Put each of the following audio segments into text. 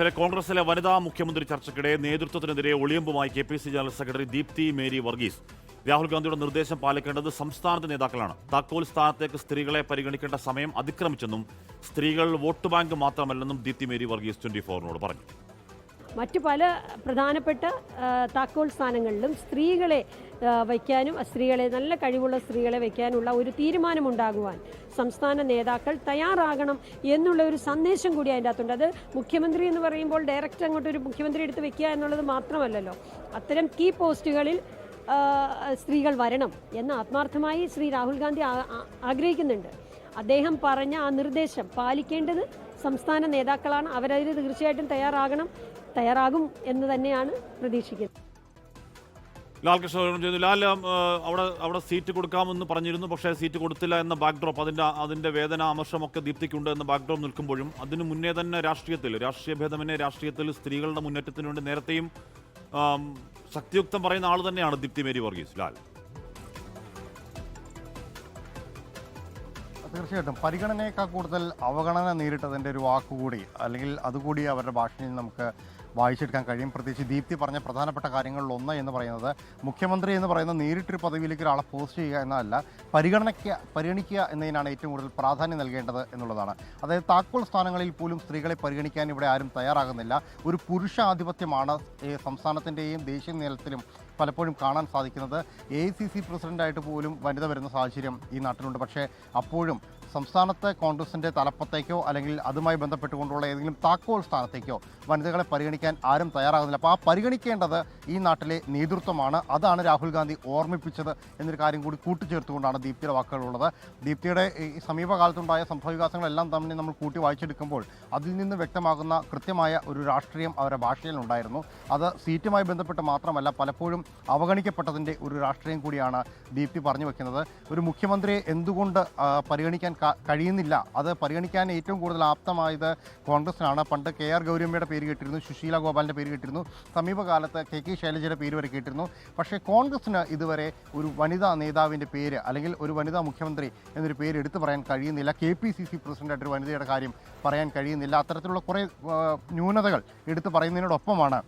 കോൺഗ്രസിലെ വനിതാ മുഖ്യമന്ത്രി ചർച്ചയ്ക്കിടെ നേതൃത്വത്തിനെതിരെ ഒളിയമ്പുമായി KPC general secretary Deepti Mary Varghese. Rahul ഗാന്ധിയുടെ നിർദ്ദേശം പാലിക്കേണ്ടത് സംസ്ഥാനത്തെ നേതാക്കളാണ്. താക്കോൽ സ്ഥാനത്തേക്ക് സ്ത്രീകളെ പരിഗണിക്കേണ്ട സമയം അതിക്രമിച്ചെന്നും സ്ത്രീകൾ വോട്ട് ബാങ്ക് മാത്രമല്ലെന്നും ദീപ്തി മേരി വർഗീസ് 24 പറഞ്ഞു. മറ്റു പല പ്രധാനപ്പെട്ട താക്കോൽ സ്ഥാനങ്ങളിലും സ്ത്രീകളെ വയ്ക്കാനും സ്ത്രീകളെ നല്ല കഴിവുള്ള സ്ത്രീകളെ വയ്ക്കാനുള്ള ഒരു തീരുമാനമുണ്ടാകുവാൻ സംസ്ഥാന നേതാക്കൾ തയ്യാറാകണം എന്നുള്ള ഒരു സന്ദേശം കൂടി അതിൻ്റെ അകത്തുണ്ട്. അത് മുഖ്യമന്ത്രി എന്ന് പറയുമ്പോൾ ഡയറക്റ്റ് അങ്ങോട്ടൊരു മുഖ്യമന്ത്രി എടുത്ത് വെക്കുക എന്നുള്ളത് മാത്രമല്ലല്ലോ. അത്തരം കീ പോസ്റ്റുകളിൽ സ്ത്രീകൾ വരണം എന്ന് ആത്മാർത്ഥമായി ശ്രീ രാഹുൽ ഗാന്ധി ആഗ്രഹിക്കുന്നുണ്ട്. അദ്ദേഹം പറഞ്ഞ ആ നിർദ്ദേശം പാലിക്കേണ്ടത് സംസ്ഥാന നേതാക്കളാണ്. അവരതിന് തീർച്ചയായിട്ടും തയ്യാറാകും എന്ന് തന്നെയാണ് പ്രതീക്ഷിക്കുന്നത്. ലാൽ അവിടെ സീറ്റ് കൊടുക്കാമെന്ന് പറഞ്ഞിരുന്നു, പക്ഷേ സീറ്റ് കൊടുത്തില്ല എന്ന ബാക്ക്ഡ്രോപ്പ്, അതിന്റെ വേദന അമർഷമൊക്കെ ദീപ്തിക്കുണ്ട് എന്ന ബാക്ക്ഡ്രോപ്പ് നിൽക്കുമ്പോഴും അതിനു മുന്നേ തന്നെ രാഷ്ട്രീയ ഭേദമന്യേ രാഷ്ട്രീയത്തിൽ സ്ത്രീകളുടെ മുന്നേറ്റത്തിന് വേണ്ടി നേരത്തെയും ശക്തിയുക്തം പറയുന്ന ആൾ തന്നെയാണ് ദീപ്തി മേരി വർഗീസ്. ലാൽ, തീർച്ചയായിട്ടും പരിഗണനയേക്കാൾ കൂടുതൽ അവഗണന നേരിട്ടതിൻ്റെ ഒരു വാക്കുകൂടി അല്ലെങ്കിൽ അതുകൂടി അവരുടെ ഭാഷയിൽ നമുക്ക് വായിച്ചെടുക്കാൻ കഴിയും. പ്രത്യേകിച്ച് ദീപ്തി പറഞ്ഞ പ്രധാനപ്പെട്ട കാര്യങ്ങളിൽ ഒന്ന് എന്ന് പറയുന്നത് മുഖ്യമന്ത്രി എന്ന് പറയുന്ന നേരിട്ടൊരു പദവിയിലേക്ക് ഒരാളെ പോസ്റ്റ് ചെയ്യുക എന്നതല്ല, പരിഗണിക്കുക എന്നതിനാണ് ഏറ്റവും കൂടുതൽ പ്രാധാന്യം നൽകേണ്ടത് എന്നുള്ളതാണ്. അതായത് താക്കോൽ സ്ഥാനങ്ങളിൽ പോലും സ്ത്രീകളെ പരിഗണിക്കാൻ ഇവിടെ ആരും തയ്യാറാകുന്നില്ല. ഒരു പുരുഷാധിപത്യമാണ് സംസ്ഥാനത്തിൻ്റെയും ദേശീയ നിലത്തിലും പലപ്പോഴും കാണാൻ സാധിക്കുന്നത്. AICC പ്രസിഡൻ്റായിട്ട് പോലും വനിത വരുന്ന സാഹചര്യം ഈ നാട്ടിലുണ്ട്. പക്ഷേ അപ്പോഴും സംസ്ഥാനത്തെ കോൺഗ്രസിൻ്റെ തലപ്പത്തേക്കോ അല്ലെങ്കിൽ അതുമായി ബന്ധപ്പെട്ടുകൊണ്ടുള്ള ഏതെങ്കിലും താക്കോൽ സ്ഥാനത്തേക്കോ വനിതകളെ പരിഗണിക്കാൻ ആരും തയ്യാറാകുന്നില്ല. അപ്പോൾ ആ പരിഗണിക്കേണ്ടത് ഈ നാട്ടിലെ നേതൃത്വമാണ്. അതാണ് രാഹുൽ ഗാന്ധി ഓർമ്മിപ്പിച്ചത് എന്നൊരു കാര്യം കൂടി കൂട്ടിച്ചേർത്തുകൊണ്ടാണ് ദീപ്തിയുടെ വാക്കുകളുള്ളത്. ദീപ്തിയുടെ ഈ സമീപകാലത്തുണ്ടായ സംഭവവികാസങ്ങളെല്ലാം തമ്മിൽ നമ്മൾ കൂട്ടി വായിച്ചെടുക്കുമ്പോൾ അതിൽ നിന്ന് വ്യക്തമാകുന്ന കൃത്യമായ ഒരു രാഷ്ട്രീയം അവരുടെ ഭാഷയിലുണ്ടായിരുന്നു. അത് സീറ്റുമായി ബന്ധപ്പെട്ട് മാത്രമല്ല, പലപ്പോഴും അവഗണിക്കപ്പെട്ടതിൻ്റെ ഒരു രാഷ്ട്രീയം കൂടിയാണ് ദീപ്തി പറഞ്ഞു വെക്കുന്നത്. ഒരു മുഖ്യമന്ത്രിയെ എന്തുകൊണ്ട് പരിഗണിക്കാൻ കഴിയുന്നില്ല, അത് പരിഗണിക്കാൻ ഏറ്റവും കൂടുതൽ ആപ്തമായത് കോൺഗ്രസിനാണ്. പണ്ട് KR ഗൗരിയമ്മയുടെ പേര് കേട്ടിരുന്നു, സുശീല ഗോപാലിൻ്റെ പേര് കേട്ടിരുന്നു, സമീപകാലത്ത് KK ശൈലജയുടെ പേര് വരെ കേട്ടിരുന്നു. പക്ഷേ കോൺഗ്രസിന് ഇതുവരെ ഒരു വനിതാ നേതാവിൻ്റെ പേര് അല്ലെങ്കിൽ ഒരു വനിതാ മുഖ്യമന്ത്രി എന്നൊരു പേര് എടുത്തു പറയാൻ കഴിയുന്നില്ല. KPCC പ്രസിഡൻ്റായിട്ടൊരു വനിതയുടെ കാര്യം പറയാൻ കഴിയുന്നില്ല. അത്തരത്തിലുള്ള കുറേ ന്യൂനതകൾ എടുത്തു പറയുന്നതിനോടൊപ്പമാണ്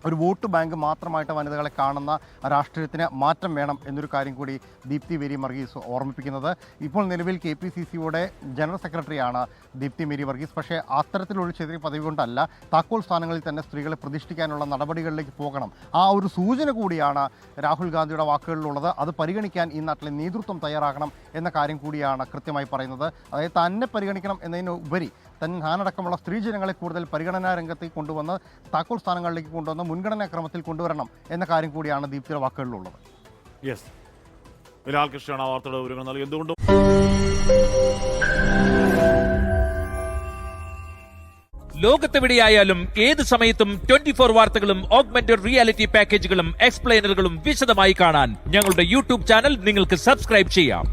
ഒരു വോട്ട് ബാങ്ക് മാത്രമായിട്ട് വനിതകളെ കാണുന്ന രാഷ്ട്രീയത്തിന് മാറ്റം വേണം എന്നൊരു കാര്യം കൂടി ദീപ്തി മേരി വർഗീസ് ഓർമ്മിപ്പിക്കുന്നത്. ഇപ്പോൾ നിലവിൽ KPCCയുടെ ജനറൽ സെക്രട്ടറിയാണ് ദീപ്തി മേരി വർഗീസ്. പക്ഷേ അത്തരത്തിലൊരു ചെറിയ പദവി കൊണ്ടല്ല, താക്കോൽ സ്ഥാനങ്ങളിൽ തന്നെ സ്ത്രീകളെ പ്രതിഷ്ഠിക്കാനുള്ള നടപടികളിലേക്ക് പോകണം. ആ ഒരു സൂചന കൂടിയാണ് രാഹുൽ ഗാന്ധിയുടെ വാക്കുകളിലുള്ളത്. അത് പരിഗണിക്കാൻ ഈ നാട്ടിലെ നേതൃത്വം തയ്യാറാകണം എന്ന കാര്യം കൂടിയാണ് കൃത്യമായി പറയുന്നത്. അതായത് തന്നെ പരിഗണിക്കണം എന്നതിനുപരി താനടക്കമുള്ള സ്ത്രീജനങ്ങളെ കൂടുതൽ പരിഗണനാ രംഗത്തേക്ക് കൊണ്ടുവന്ന് താക്കോൽ സ്ഥാനങ്ങളിലേക്ക് കൊണ്ടുവന്ന് മുൻഗണനാ ക്രമത്തിൽ കൊണ്ടുവരണം എന്ന കാര്യം കൂടിയാണ് ദീപ്തിയുടെ വാക്കുകളിലുള്ളത്. യെസ്, ലാൽ കൃഷ്ണയാണ് വാർത്തയുടെ വിവരങ്ങൾ നൽകി. എന്തുകൊണ്ടും ലോകത്തെവിടെയായാലും ഏത് സമയത്തും 24 വാർത്തകളും ഓഗ്മെന്റഡ് റിയാലിറ്റി പാക്കേജുകളും എക്സ്പ്ലെയിനറുകളും വിശദമായി കാണാൻ ഞങ്ങളുടെ YouTube ചാനൽ നിങ്ങൾക്ക് സബ്സ്ക്രൈബ് ചെയ്യാം.